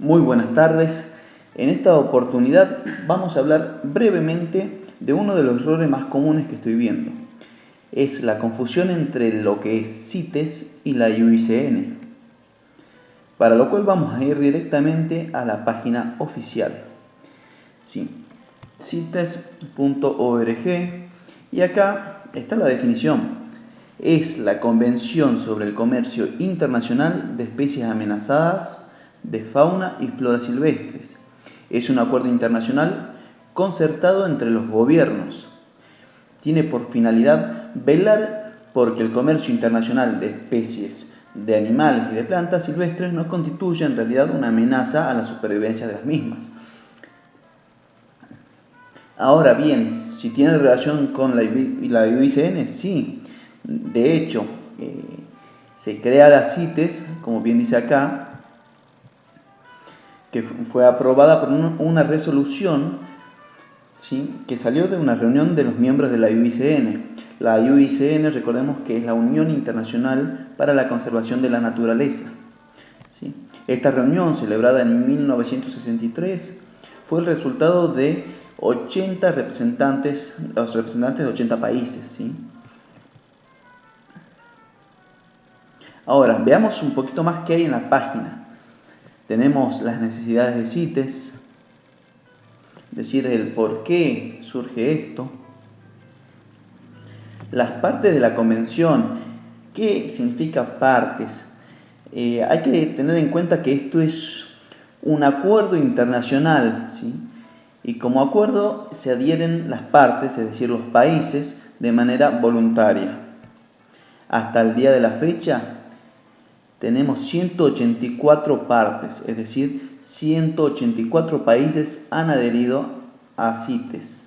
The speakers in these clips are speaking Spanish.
Muy buenas tardes. En esta oportunidad vamos a hablar brevemente de uno de los errores más comunes que estoy viendo. Es la confusión entre lo que es CITES y la IUCN. Para lo cual vamos a ir directamente a la página oficial. Sí, cites.org, y acá está la definición. Es la Convención sobre el Comercio Internacional de Especies Amenazadas de Fauna y Flora Silvestres. Es un acuerdo internacional concertado entre los gobiernos. Tiene por finalidad velar por que el comercio internacional de especies de animales y de plantas silvestres no constituya en realidad una amenaza a la supervivencia de las mismas. Ahora bien, si tiene relación con la IUCN, sí. De hecho, se crea la CITES, como bien dice acá, que fue aprobada por una resolución, ¿sí?, que salió de una reunión de los miembros de la IUCN. La IUCN, recordemos que es la Unión Internacional para la Conservación de la Naturaleza, ¿sí? Esta reunión, celebrada en 1963, fue el resultado de 80 representantes, los representantes de 80 países, ¿sí? Ahora, veamos un poquito más qué hay en la página. Tenemos las necesidades de CITES, es decir, el por qué surge esto. Las partes de la convención. ¿Qué significa partes? Hay que tener en cuenta que esto es un acuerdo internacional, ¿sí? Y como acuerdo se adhieren las partes, es decir, los países, de manera voluntaria. Hasta el día de la fecha tenemos 184 partes, es decir, 184 países han adherido a CITES.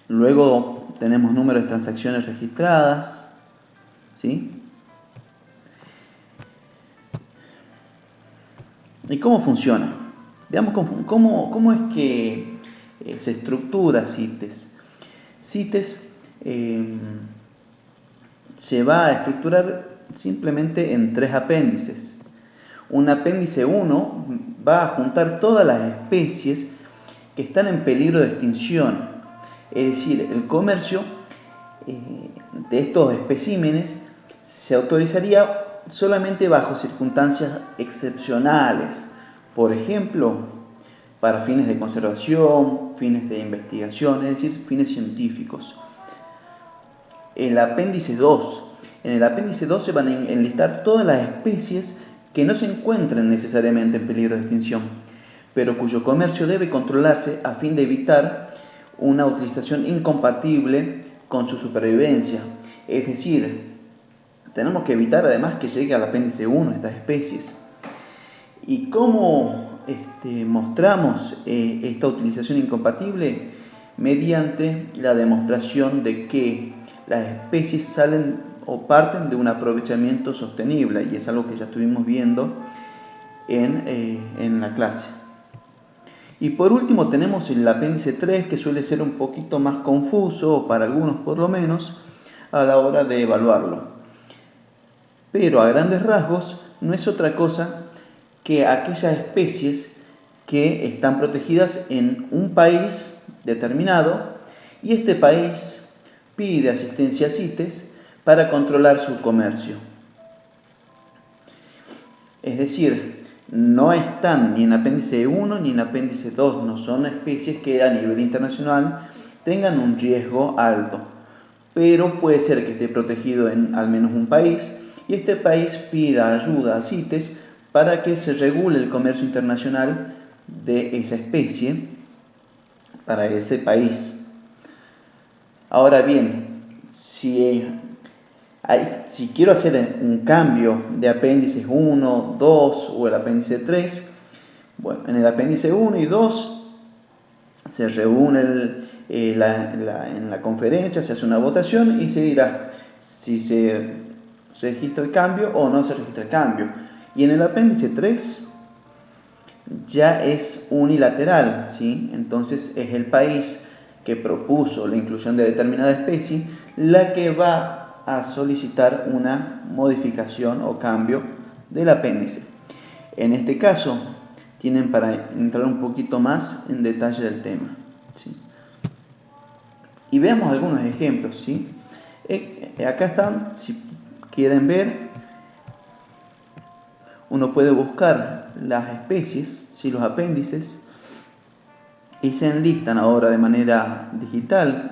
Luego tenemos número de transacciones registradas, ¿sí? ¿Y cómo funciona? Veamos cómo es que se estructura CITES. CITES se va a estructurar simplemente en 3 apéndices. Un apéndice 1 va a juntar todas las especies que están en peligro de extinción. Es decir, el comercio de estos especímenes se autorizaría solamente bajo circunstancias excepcionales. Por ejemplo, para fines de conservación, fines de investigación, es decir, fines científicos. En el apéndice 2 se van a enlistar todas las especies que no se encuentran necesariamente en peligro de extinción, pero cuyo comercio debe controlarse a fin de evitar una utilización incompatible con su supervivencia. Es decir, tenemos que evitar además que llegue al apéndice 1 estas especies. ¿Y cómo mostramos esta utilización incompatible? Mediante la demostración de que las especies salen o parten de un aprovechamiento sostenible, y es algo que ya estuvimos viendo en la clase. Y por último tenemos el apéndice 3, que suele ser un poquito más confuso, para algunos por lo menos, a la hora de evaluarlo. Pero a grandes rasgos no es otra cosa que aquellas especies que están protegidas en un país determinado, y este país pide asistencia a CITES para controlar su comercio. Es decir, no están ni en apéndice 1 ni en apéndice 2, no son especies que a nivel internacional tengan un riesgo alto, pero puede ser que esté protegido en al menos un país y este país pida ayuda a CITES para que se regule el comercio internacional de esa especie para ese país. Ahora bien, si quiero hacer un cambio de apéndices 1, 2 o el apéndice 3, bueno, en el apéndice 1 y 2 se reúne en la conferencia, se hace una votación y se dirá si se registra el cambio o no se registra el cambio. Y en el apéndice 3 ya es unilateral, ¿sí? Entonces es el país que propuso la inclusión de determinada especie la que va a solicitar una modificación o cambio del apéndice. En este caso, tienen para entrar un poquito más en detalle del tema, ¿sí? Y veamos algunos ejemplos, ¿sí? Acá están, si quieren ver, uno puede buscar las especies, ¿sí? Los apéndices, y se enlistan ahora de manera digital,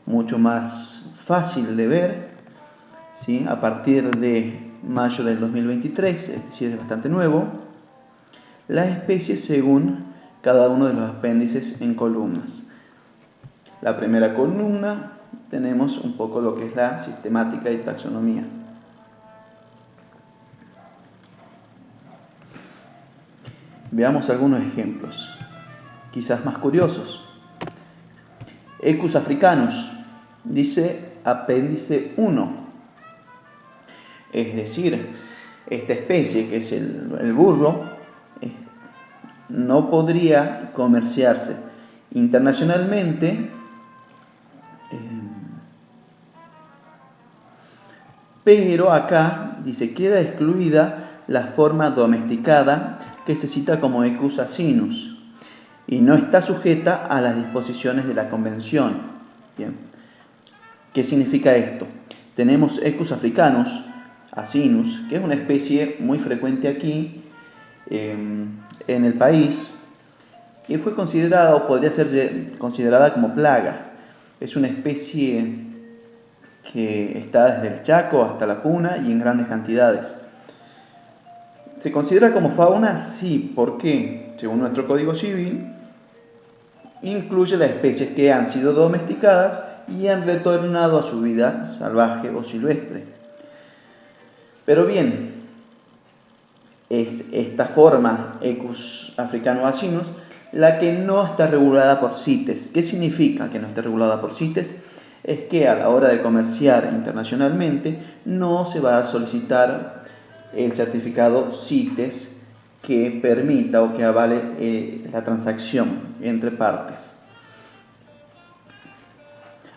mucho más fácil de ver, ¿sí? A partir de mayo del 2023, es decir, es bastante nuevo, las especies según cada uno de los apéndices en columnas. La primera columna tenemos un poco lo que es la sistemática y taxonomía. Veamos algunos ejemplos, quizás más curiosos. Equus africanus, dice apéndice 1, es decir, esta especie que es el burro no podría comerciarse internacionalmente, pero acá dice queda excluida la forma domesticada que se cita como Equus asinus y no está sujeta a las disposiciones de la convención. Bien. ¿Qué significa esto? Tenemos Equus africanus asinus, que es una especie muy frecuente aquí en el país, y fue considerada o podría ser considerada como plaga. Es una especie que está desde el Chaco hasta la Puna y en grandes cantidades. ¿Se considera como fauna? Sí. ¿Por qué? Según nuestro Código Civil, incluye las especies que han sido domesticadas y han retornado a su vida salvaje o silvestre. Pero bien, es esta forma Equus africanus asinus la que no está regulada por CITES. ¿Qué significa que no esté regulada por CITES? Es que a la hora de comerciar internacionalmente no se va a solicitar el certificado CITES que permita o que avale la transacción entre partes.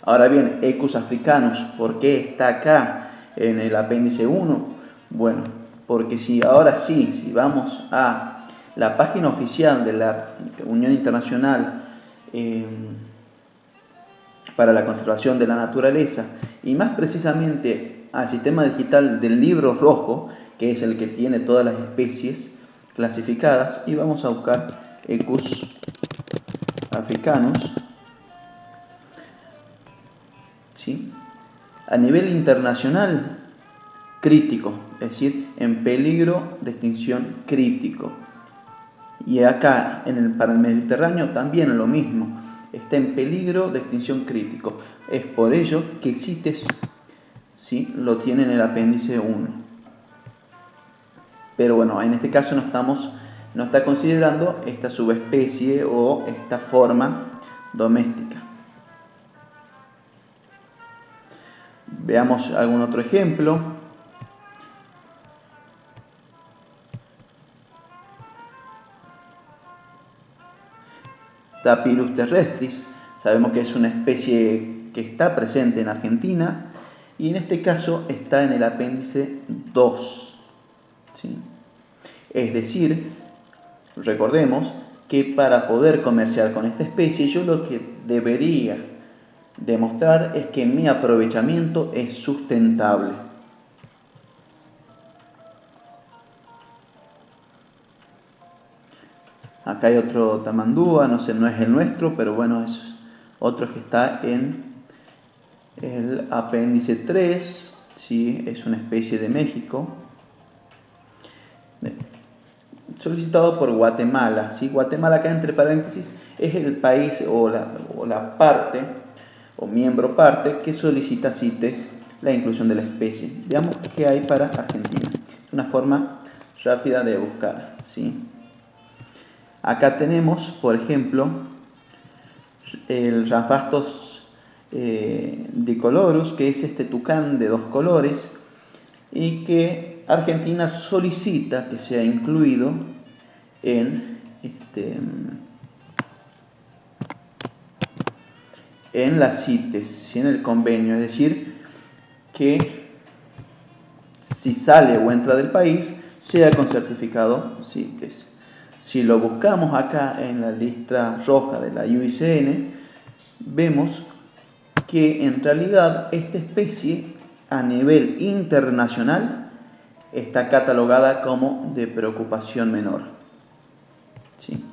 Ahora bien, Equus africanus, ¿por qué está acá en el apéndice 1? Bueno, porque si vamos a la página oficial de la Unión Internacional para la Conservación de la Naturaleza, y más precisamente al sistema digital del libro rojo, que es el que tiene todas las especies clasificadas, y vamos a buscar Equus africanus, ¿sí? A nivel internacional, crítico, es decir, en peligro de extinción crítico. Y acá, para el Mediterráneo, también lo mismo, está en peligro de extinción crítico. Es por ello que CITES, ¿sí?, lo tiene en el apéndice 1. Pero bueno, en este caso no está considerando esta subespecie o esta forma doméstica. Veamos algún otro ejemplo. Tapirus terrestris, sabemos que es una especie que está presente en Argentina y en este caso está en el apéndice 2. ¿Sí? Es decir, recordemos que para poder comerciar con esta especie yo lo que debería demostrar es que mi aprovechamiento es sustentable. Acá hay otro tamandúa, no es el nuestro, pero bueno, es otro que está en el apéndice 3, ¿sí? Es una especie de México, solicitado por Guatemala, ¿sí? Guatemala, acá entre paréntesis, es el país o la parte o miembro parte que solicita CITES la inclusión de la especie. Veamos qué hay para Argentina. Es una forma rápida de buscar, ¿sí? Acá tenemos, por ejemplo, el Ramphastos dicolorus, que es este tucán de dos colores y que Argentina solicita que sea incluido en la CITES, en el convenio, es decir, que si sale o entra del país sea con certificado CITES. Si lo buscamos acá en la lista roja de la IUCN, vemos que en realidad esta especie a nivel internacional está catalogada como de preocupación menor. ¿Sí?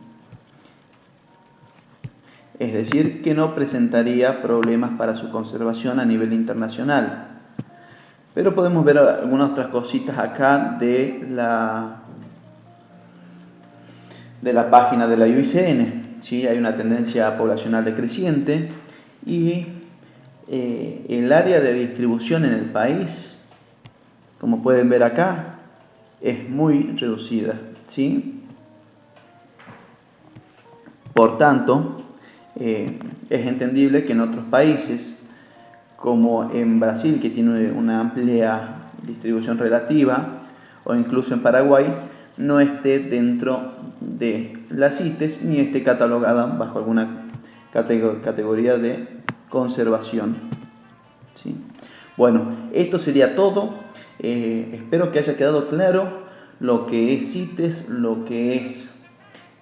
Es decir, que no presentaría problemas para su conservación a nivel internacional. Pero podemos ver algunas otras cositas acá de la página de la IUCN. ¿Sí? Hay una tendencia poblacional decreciente y el área de distribución en el país, como pueden ver acá, es muy reducida. ¿Sí? Por tanto, es entendible que en otros países, como en Brasil, que tiene una amplia distribución relativa, o incluso en Paraguay, no esté dentro de las CITES ni esté catalogada bajo alguna categoría de conservación. ¿Sí? Bueno, esto sería todo. Espero que haya quedado claro lo que es CITES, lo que es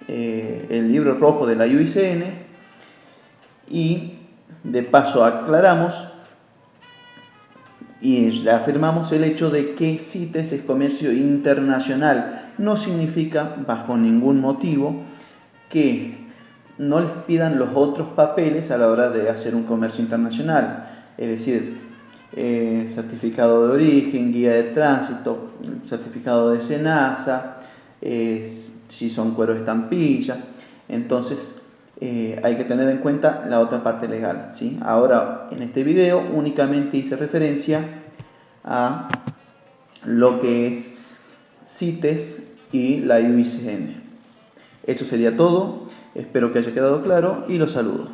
el libro rojo de la IUCN, y de paso aclaramos y reafirmamos el hecho de que CITES es comercio internacional. No significa bajo ningún motivo que no les pidan los otros papeles a la hora de hacer un comercio internacional, es decir, certificado de origen, guía de tránsito, certificado de SENASA, si son cuero estampilla. Entonces hay que tener en cuenta la otra parte legal, ¿sí? Ahora en este video únicamente hice referencia a lo que es CITES y la IUCN. Eso sería todo, espero que haya quedado claro y los saludo.